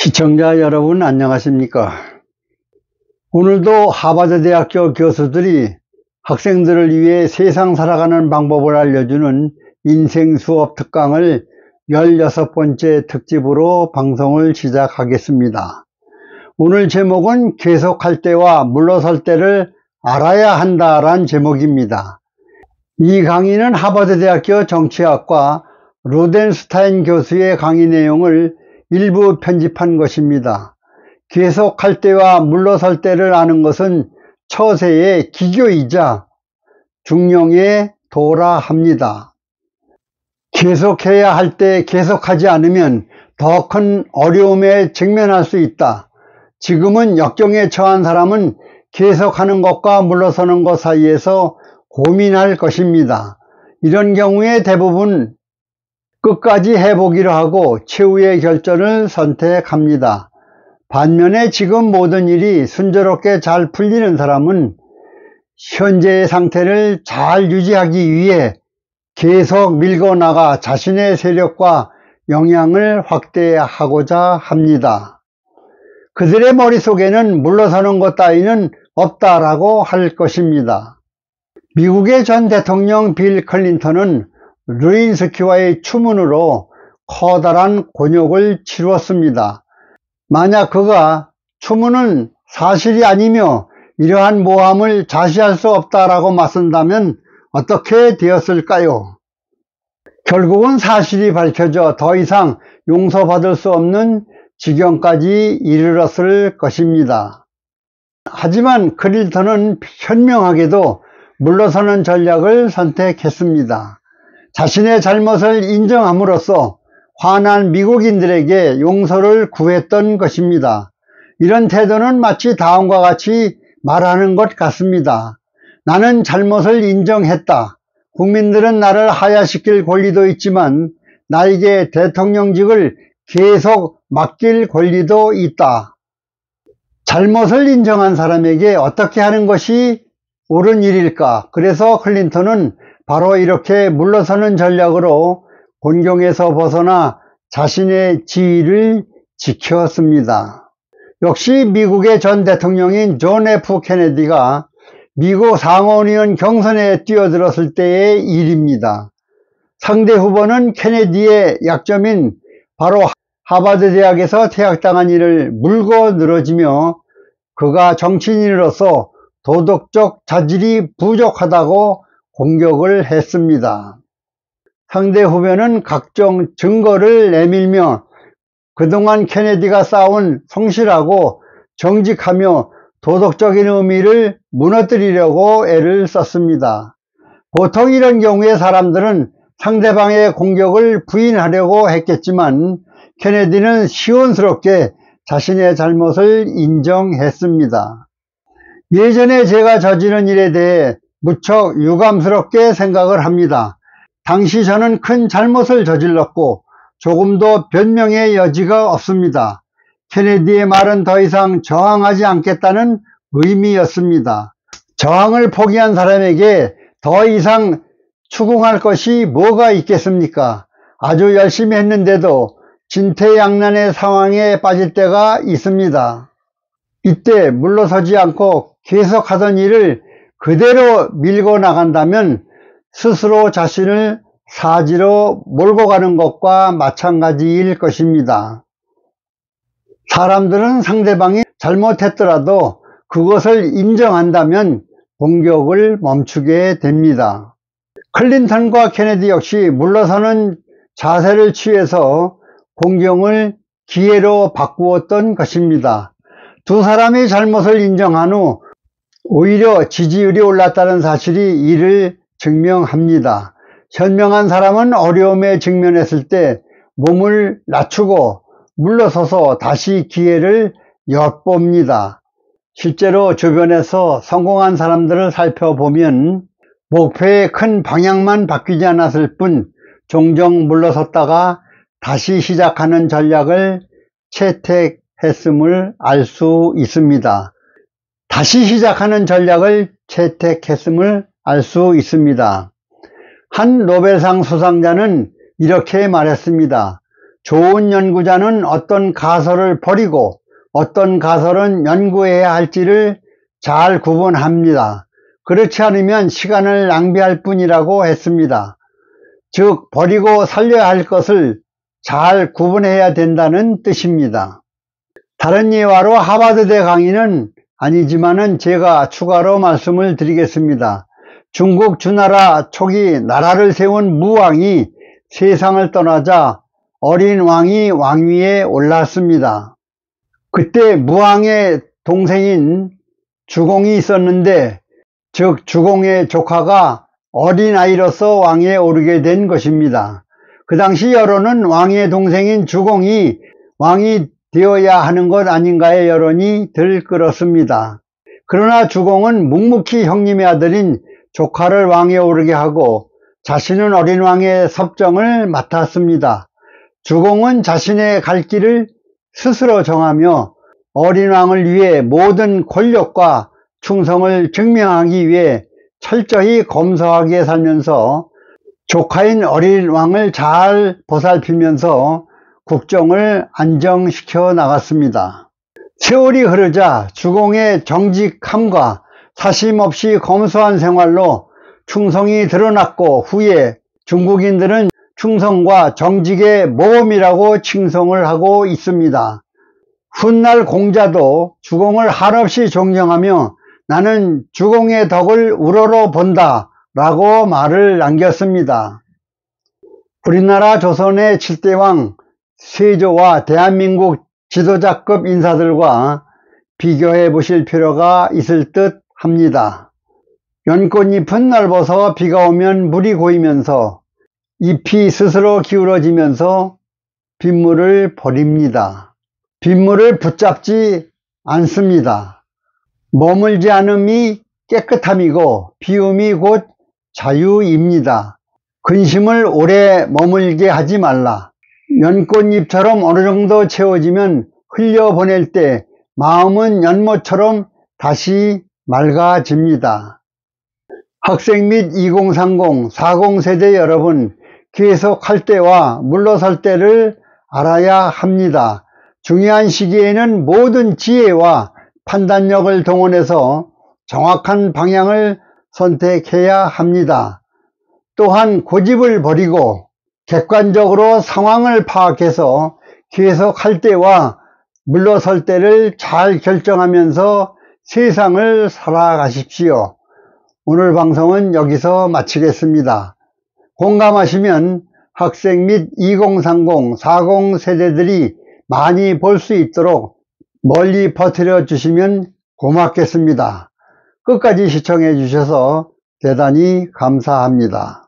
시청자 여러분 안녕하십니까? 오늘도 하버드대학교 교수들이 학생들을 위해 세상 살아가는 방법을 알려주는 인생 수업 특강을 16번째 특집으로 방송을 시작하겠습니다. 오늘 제목은 계속할 때와 물러설 때를 알아야 한다란 제목입니다. 이 강의는 하버드대학교 정치학과 로덴스타인 교수의 강의 내용을 일부 편집한 것입니다. 계속할 때와 물러설 때를 아는 것은 처세의 기교이자 중용의 도라 합니다. 계속해야 할 때 계속하지 않으면 더 큰 어려움에 직면할 수 있다. 지금은 역경에 처한 사람은 계속하는 것과 물러서는 것 사이에서 고민할 것입니다. 이런 경우에 대부분 끝까지 해보기로 하고 최후의 결정을 선택합니다. 반면에 지금 모든 일이 순조롭게 잘 풀리는 사람은 현재의 상태를 잘 유지하기 위해 계속 밀고 나가 자신의 세력과 영향을 확대하고자 합니다. 그들의 머릿속에는 물러서는 것 따위는 없다라고 할 것입니다. 미국의 전 대통령 빌 클린턴은 루인스키와의 추문으로 커다란 곤욕을 치루었습니다. 만약 그가 추문은 사실이 아니며 이러한 모함을 자시할 수 없다라고 맞선다면 어떻게 되었을까요? 결국은 사실이 밝혀져 더 이상 용서받을 수 없는 지경까지 이르렀을 것입니다. 하지만 클린턴은 현명하게도 물러서는 전략을 선택했습니다. 자신의 잘못을 인정함으로써 화난 미국인들에게 용서를 구했던 것입니다. 이런 태도는 마치 다음과 같이 말하는 것 같습니다. 나는 잘못을 인정했다. 국민들은 나를 하야시킬 권리도 있지만 나에게 대통령직을 계속 맡길 권리도 있다. 잘못을 인정한 사람에게 어떻게 하는 것이 옳은 일일까? 그래서 클린턴은 바로 이렇게 물러서는 전략으로 곤경에서 벗어나 자신의 지위를 지켰습니다. 역시 미국의 전 대통령인 존 F 케네디가 미국 상원의원 경선에 뛰어들었을 때의 일입니다. 상대 후보는 케네디의 약점인 바로 하버드 대학에서 퇴학당한 일을 물고 늘어지며 그가 정치인으로서 도덕적 자질이 부족하다고 공격을 했습니다. 상대 후보는 각종 증거를 내밀며 그동안 케네디가 쌓아온 성실하고 정직하며 도덕적인 의미를 무너뜨리려고 애를 썼습니다. 보통 이런 경우에 사람들은 상대방의 공격을 부인하려고 했겠지만 케네디는 시원스럽게 자신의 잘못을 인정했습니다. 예전에 제가 저지른 일에 대해 무척 유감스럽게 생각을 합니다. 당시 저는 큰 잘못을 저질렀고 조금도 변명의 여지가 없습니다. 케네디의 말은 더 이상 저항하지 않겠다는 의미였습니다. 저항을 포기한 사람에게 더 이상 추궁할 것이 뭐가 있겠습니까? 아주 열심히 했는데도 진퇴양난의 상황에 빠질 때가 있습니다. 이때 물러서지 않고 계속하던 일을 그대로 밀고 나간다면 스스로 자신을 사지로 몰고 가는 것과 마찬가지일 것입니다. 사람들은 상대방이 잘못했더라도 그것을 인정한다면 공격을 멈추게 됩니다. 클린턴과 케네디 역시 물러서는 자세를 취해서 공격을 기회로 바꾸었던 것입니다. 두 사람이 잘못을 인정한 후 오히려 지지율이 올랐다는 사실이 이를 증명합니다. 현명한 사람은 어려움에 직면했을 때 몸을 낮추고 물러서서 다시 기회를 엿봅니다. 실제로 주변에서 성공한 사람들을 살펴보면 목표의 큰 방향만 바뀌지 않았을 뿐 종종 물러섰다가 다시 시작하는 전략을 채택했음을 알 수 있습니다. 다시 시작하는 전략을 채택했음을 알 수 있습니다. 한 노벨상 수상자는 이렇게 말했습니다. 좋은 연구자는 어떤 가설을 버리고 어떤 가설은 연구해야 할지를 잘 구분합니다. 그렇지 않으면 시간을 낭비할 뿐이라고 했습니다. 즉, 버리고 살려야 할 것을 잘 구분해야 된다는 뜻입니다. 다른 예화로 하버드대 강의는 아니지만은 제가 추가로 말씀을 드리겠습니다. 중국 주나라 초기 나라를 세운 무왕이 세상을 떠나자 어린 왕이 왕위에 올랐습니다. 그때 무왕의 동생인 주공이 있었는데, 즉 주공의 조카가 어린아이로서 왕위에 오르게 된 것입니다. 그 당시 여론은 왕의 동생인 주공이 왕이 되어야 하는 것 아닌가의 여론이 들끓었습니다. 그러나 주공은 묵묵히 형님의 아들인 조카를 왕에 오르게 하고 자신은 어린 왕의 섭정을 맡았습니다. 주공은 자신의 갈 길을 스스로 정하며 어린 왕을 위해 모든 권력과 충성을 증명하기 위해 철저히 검소하게 살면서 조카인 어린 왕을 잘 보살피면서 국정을 안정시켜 나갔습니다. 세월이 흐르자 주공의 정직함과 사심없이 검소한 생활로 충성이 드러났고, 후에 중국인들은 충성과 정직의 모범이라고 칭송을 하고 있습니다. 훗날 공자도 주공을 한없이 존경하며 나는 주공의 덕을 우러러 본다 라고 말을 남겼습니다. 우리나라 조선의 7대왕 세조와 대한민국 지도자급 인사들과 비교해 보실 필요가 있을 듯 합니다. 연꽃잎은 넓어서 비가 오면 물이 고이면서 잎이 스스로 기울어지면서 빗물을 버립니다. 빗물을 붙잡지 않습니다. 머물지 않음이 깨끗함이고 비움이 곧 자유입니다. 근심을 오래 머물게 하지 말라. 연꽃잎처럼 어느 정도 채워지면 흘려보낼 때 마음은 연못처럼 다시 맑아집니다. 학생 및 2030, 40세대 여러분, 계속할 때와 물러설 때를 알아야 합니다. 중요한 시기에는 모든 지혜와 판단력을 동원해서 정확한 방향을 선택해야 합니다. 또한 고집을 버리고 객관적으로 상황을 파악해서 계속할 때와 물러설 때를 잘 결정하면서 세상을 살아가십시오. 오늘 방송은 여기서 마치겠습니다. 공감하시면 학생 및 2030, 40세대들이 많이 볼 수 있도록 멀리 퍼뜨려 주시면 고맙겠습니다. 끝까지 시청해 주셔서 대단히 감사합니다.